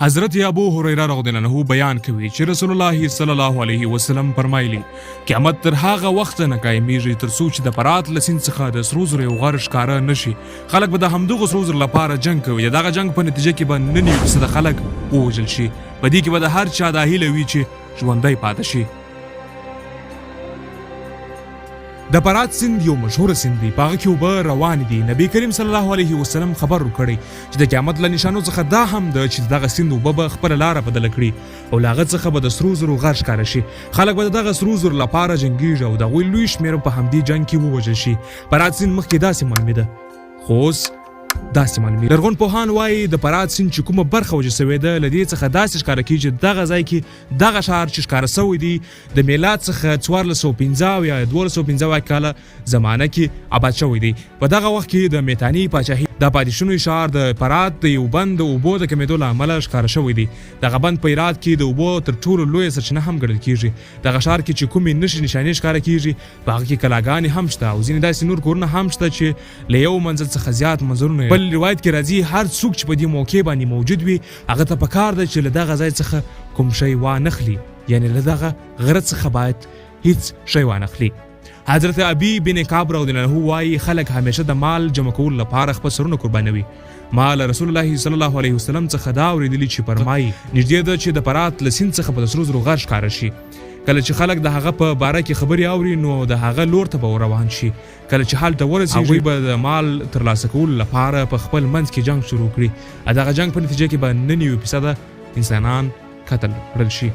حضرت ابو هريره رضی الله عنه بیان کوي چې رسول الله صلی الله علیه وسلم فرمایلی قیامت تر هغه وخت نه قایمیږي تر څو چې د فرات لسین څخه د سرو زرو یو غر ښکاره نشي. خلک به د همدغه سرو زرو لپاره جنگ کوي. دغه جنگ په نتیجه کې به 99% خلک ووژل شي. په دې کې به د هر چا د هیله وي چې ژوندی پاتې شي. د فرات سیند یو مشهور سیند دی. په هغه کې اوبه روانې دي. نبی کریم صلی الله علیه وسلم خبر ورکړی چې د قیامت له نشانو څخه دا هم ده چې دغه سیند اوبه به خپله لاره بدله کړي او له هغه څخه به د سرو زرو غر ښکاره شي. خلک به د دغه سرو زرو لپاره جنګیږي او د هغوی لوی شمېر په همدې جنګ کې ووژل شي. فرات سیند مخکې داسې معلومېده خو اوس داسې معلومېږي. لرغون پوهان وایي د فرات سیند چې کومه برخه وجه سوې ده له دې څخه داسې ښکاره کېږي چې دغه ځای کې دغه ښار چې ښکاره سوی دی د میلاد څخه 1415 یا 1215 کاله زمانه کې آباد شوی دی. په دغه وخت کې د میتاني پاچاهي د پاتې شوی ښار د فرات د یو بند د اوبو د کمېدو له امله ښکاره شوی دی. دغه بند په هرات کې د اوبو تر ټولو لویه سرچینه هم ګڼل کېږي. دغه ښار کې چې کومې نښې ښکاره کېږي په هغه کې کلاګانې هم شته او ځینې داسې نور کورونه هم شته چې له یو منزل څخه زیات منظرونه. بل روایت کې راځي هر څوک چې په دې موقع باندې موجود وي هغه ته پکار ده چې له دغه ځای څخه کوم شی وانخلي، یعنې له دغه غره څخه باید هیڅ شی وانخلي. حضرت ابي بن کعب رضی الله عنه وایي خلک همیشه د مال جمع کولو لپاره خپل سرونه قربانوي. ما له رسول الله صلی الله علیه وسلم څخه دا اورېدلي چې فرمایي نږدې ده چې د فرات له سیند څخه په د سرو زرو غر ښکاره شي. کله چې خلک د هغه په باره کې خبرې اوري نو د هغه لور ته به روان شي. کله چې هلته ورسېږي هغوی به د مال ترلاسه کولو لپاره په خپل منځ کې جنګ شروع کړي. دغه جنګ په نتیجه کې به 99% انسانان قتل کړل شي.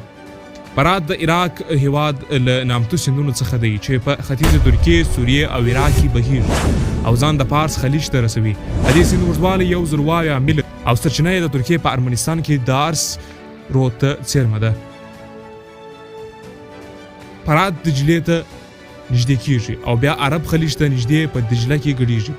فرات د عراق هیواد له نامتو سیندونو څخه دی چې په ختیځ ترکیې، سوریې او عراق کې بهیږي او ځان د فارس خلیج ته رسوي. د دې سیند اوږدوالی 1,000 میله او سرچینه یې د ترکیې په ارمنستان کې د ارس رود ته څیرمه ده. فرات دجلې ته نږدې کېږي او بیا عرب خلیج ته نږدې په دجله کې ګډېږي.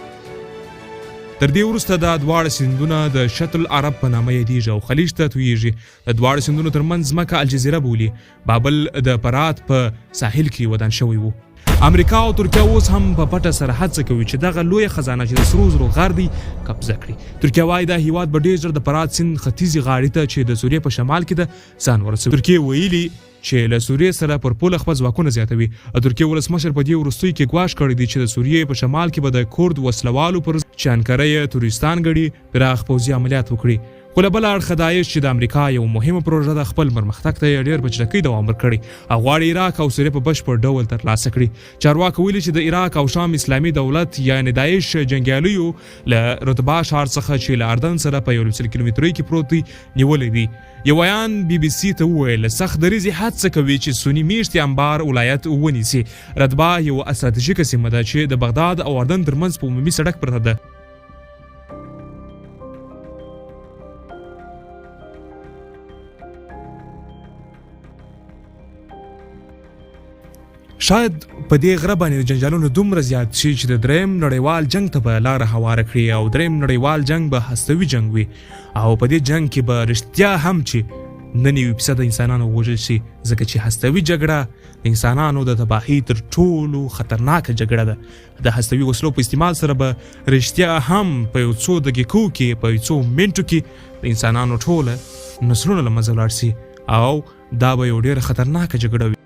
تر دې وروسته دا دواړه سیندونه د شط العرب په نامه یادېږي او خلیج ته تویېږي. د دواړو سیندونو ترمنځ ځمکه الجزیره بولي. بابل د فرات په ساحل کې ودان شوی و. امریکا او ترکیه اوس هم په پټه سره هڅه کوي چې دغه لویه خزانه چې د سرو زرو غر دی قبضه کړي. ترکیه وایي دا هیواد به ډېر ژر د فرات سیند ختیځې غاړې ته چې د سوریې په شمال کې ده ځان ورسوي. ترکیه ویلي چې له سوریې سره پر پوله خپل ځواکونه زیاتوي. ترکیه ولسمشر په دې وروستیو کې ګواښ کړی دی چې د سوریې په شمال کې به د کورد وسلوالو پر چې انکره یې تروریستان ګڼي پراخ پوځي عملیات وکړي. خو له بله اړخه داعش چې د امریکا یو مهمه پروژه ده خپل پرمختګ ته یې ډېر په چټکۍ دوام ورکړی او غواړي عراق او سوریه په بشپړ ډول ترلاسه کړي. چارواکو ویلي چې د عراق او شام اسلامي دولت یعنې داعش جنګیالیو له رتبه ښار څخه چې له اردن سره په 100 کیلومترۍ کې پروت دی نیولی دی. یو ویان بي بي سي ته وویل سخت دریځي هڅه کوي چې سوني میشتې انبار ولایت ونیسي. رتبه یو استراتیژیکه سیمه ده چې د بغداد او اردن ترمنځ په عمومي سړک پرته ده. شاید په دې غره باندې جنجالونه دومره زیات شي چې د دریم نړیوال جنگ ته به لاره هواره کړي او دریم نړیوال جنگ به هستوي جنگ وي او په دې جنگ کې به رښتیا هم چې 99% انسانانو ووژل شي ځکه چې هستوي جګړه د انسانانو د تباهۍ تر ټولو خطرناکه جګړه ده. د هستوي وسلو په استعمال سره به رښتیا هم په یو څو دقیقو کې په یو څو منټو کې د انسانانو ټوله نسلونه له منځه ولاړ شي او دا به یو ډېره خطرناکه جګړه وي.